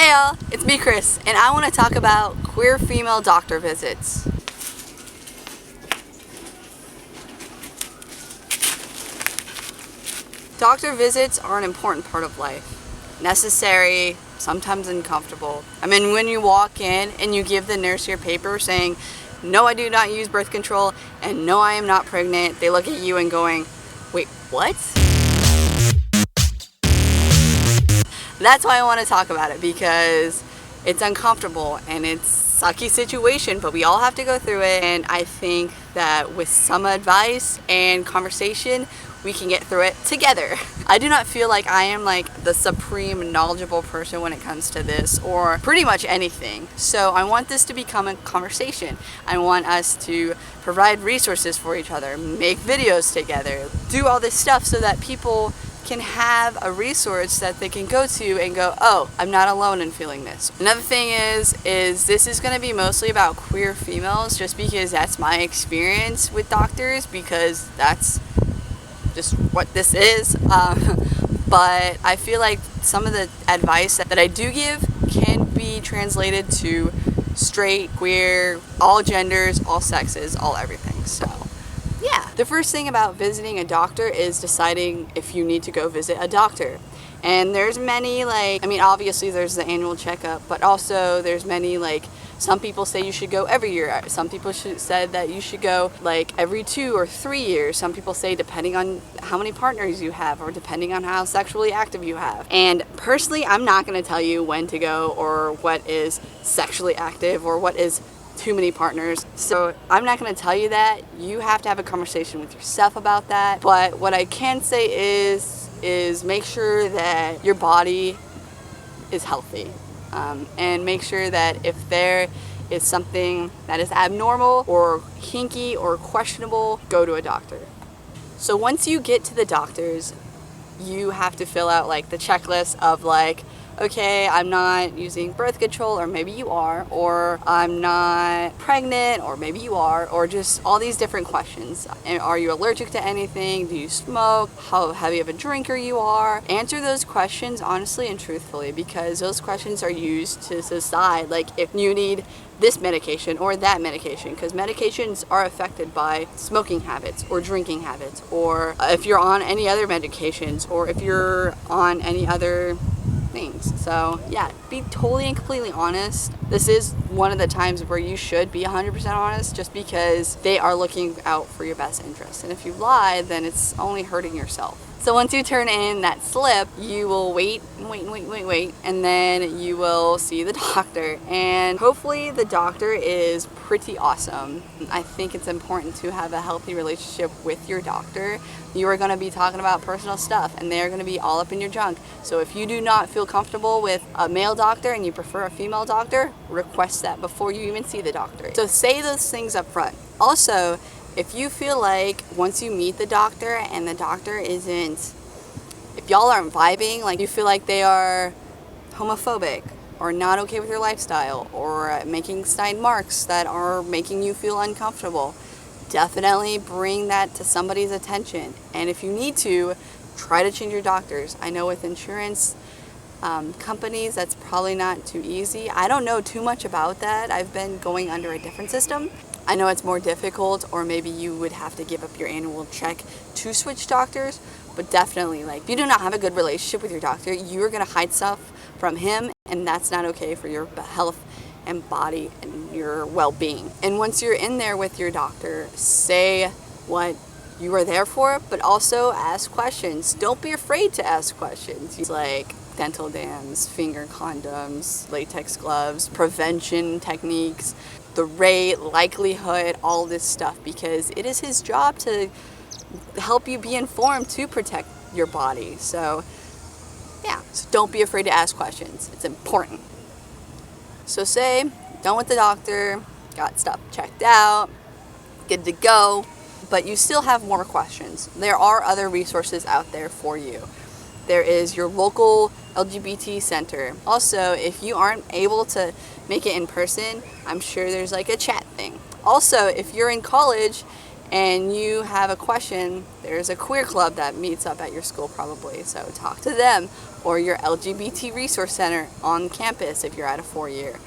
Hey y'all, it's me Chris, and I want to talk about queer female doctor visits. Doctor visits are an important part of life. Necessary, sometimes uncomfortable. I mean, when you walk in and you give the nurse your paper saying, no, I do not use birth control, and no, I am not pregnant, they look at you and going, wait, what? That's why I want to talk about it, because it's uncomfortable and it's a sucky situation, but we all have to go through it. And I think that with some advice and conversation, we can get through it together. I do not feel like I am like the supreme knowledgeable person when it comes to this or pretty much anything. So I want this to become a conversation. I want us to provide resources for each other, make videos together, do all this stuff so that people can have a resource that they can go to and go, oh, I'm not alone in feeling this. Another thing is this is going to be mostly about queer females, just because that's my experience with doctors, because that's just what this is. But I feel like some of the advice that I do give can be translated to straight, queer, all genders, all sexes, all everything. So yeah, the first thing about visiting a doctor is deciding if you need to go visit a doctor. And there's many, obviously there's the annual checkup, but also there's many, some people say you should go every year. Some people said that you should go every 2 or 3 years. Some people say depending on how many partners you have or depending on how sexually active you have. And personally, I'm not going to tell you when to go or what is sexually active or what is too many partners. So I'm not going to tell you that. You have to have a conversation with yourself about that. But what I can say is make sure that your body is healthy, and make sure that if there is something that is abnormal or kinky or questionable, go to a doctor. So once you get to the doctors, you have to fill out the checklist of okay, I'm not using birth control, or maybe you are, or I'm not pregnant, or maybe you are, or just all these different questions. And are you allergic to anything? Do you smoke? How heavy of a drinker you are? Answer those questions honestly and truthfully, because those questions are used to decide if you need this medication or that medication, because medications are affected by smoking habits or drinking habits, or if you're on any other medications, or if you're on any other things. So yeah, be totally and completely honest. This is one of the times where you should be 100% honest, just because they are looking out for your best interest. And if you lie, then it's only hurting yourself. So once you turn in that slip, you will wait, and then you will see the doctor. And hopefully the doctor is pretty awesome. I think it's important to have a healthy relationship with your doctor. You are going to be talking about personal stuff, and they're going to be all up in your junk. So if you do not feel comfortable with a male doctor and you prefer a female doctor, request that before you even see the doctor. So say those things up front. Also, if you feel like once you meet the doctor and the doctor isn't, if y'all aren't vibing, you feel like they are homophobic or not okay with your lifestyle or making snide marks that are making you feel uncomfortable, definitely bring that to somebody's attention. And if you need to, try to change your doctors. I know with insurance companies, that's probably not too easy. I don't know too much about that. I've been going under a different system. I know it's more difficult, or maybe you would have to give up your annual check to switch doctors, but definitely, if you do not have a good relationship with your doctor, you are going to hide stuff from him, and that's not okay for your health and body and your well-being. And once you're in there with your doctor, say what you are there for, but also ask questions. Don't be afraid to ask questions. Dental dams, finger condoms, latex gloves, prevention techniques, the rate, likelihood, all this stuff, because it is his job to help you be informed to protect your body. So yeah, so don't be afraid to ask questions. It's important. So say, done with the doctor, got stuff checked out, good to go, but you still have more questions. There are other resources out there for you. There is your local LGBT center. Also, if you aren't able to make it in person, I'm sure there's a chat thing. Also, if you're in college and you have a question, there's a queer club that meets up at your school probably, so talk to them, or your LGBT resource center on campus if you're at a 4-year.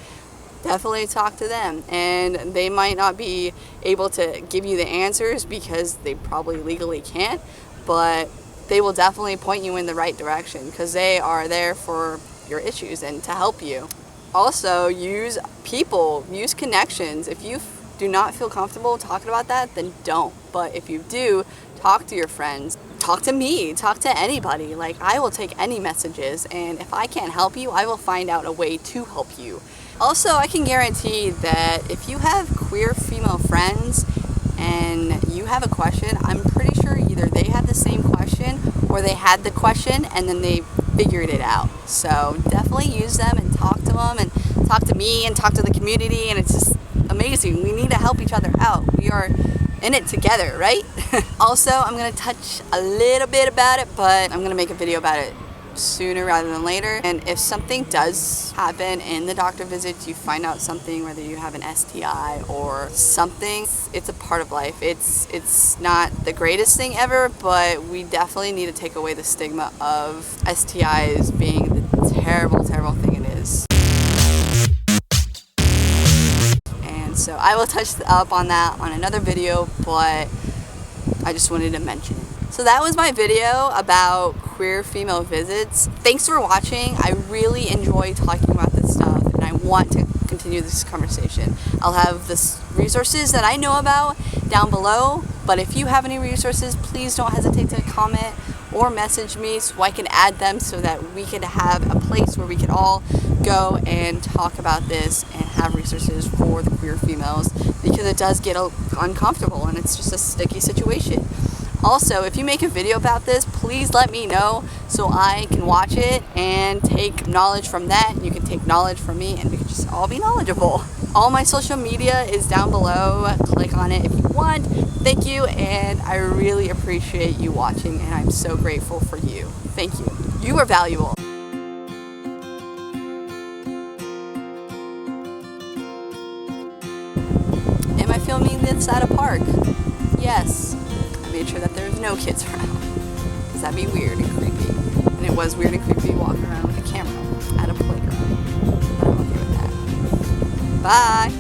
Definitely talk to them, and they might not be able to give you the answers because they probably legally can't, but they will definitely point you in the right direction because they are there for your issues and to help you. Also, use people, use connections. If you do not feel comfortable talking about that, then don't. But if you do, talk to your friends, talk to me, talk to anybody. Like, I will take any messages, and if I can't help you, I will find out a way to help you. Also, I can guarantee that if you have queer female friends and you have a question, I'm pretty sure either they had the same question or they had the question and then they figured it out. So definitely use them and talk to them and talk to me and talk to the community, and it's just amazing. We need to help each other out. We are in it together, right? Also, I'm going to touch a little bit about it, but I'm going to make a video about it sooner rather than later. And if something does happen in the doctor visits, you find out something, whether you have an STI or something, it's a part of life. It's not the greatest thing ever, but we definitely need to take away the stigma of STIs being the terrible, terrible thing it is. And so I will touch up on that on another video, but I just wanted to mention it. So that was my video about queer female visits. Thanks for watching. I really enjoy talking about this stuff, and I want to continue this conversation. I'll have the resources that I know about down below, but if you have any resources, please don't hesitate to comment or message me so I can add them so that we can have a place where we can all go and talk about this and have resources for the queer females, because it does get uncomfortable and it's just a sticky situation. Also, if you make a video about this, please let me know so I can watch it and take knowledge from that. You can take knowledge from me and we can just all be knowledgeable. All my social media is down below. Click on it if you want. Thank you, and I really appreciate you watching, and I'm so grateful for you. Thank you. You are valuable. Am I filming this at a park? Yes. Made sure that there's no kids around, because that'd be weird and creepy, and it was weird and creepy walking around with a camera at a playground, but I'm okay with that. Bye!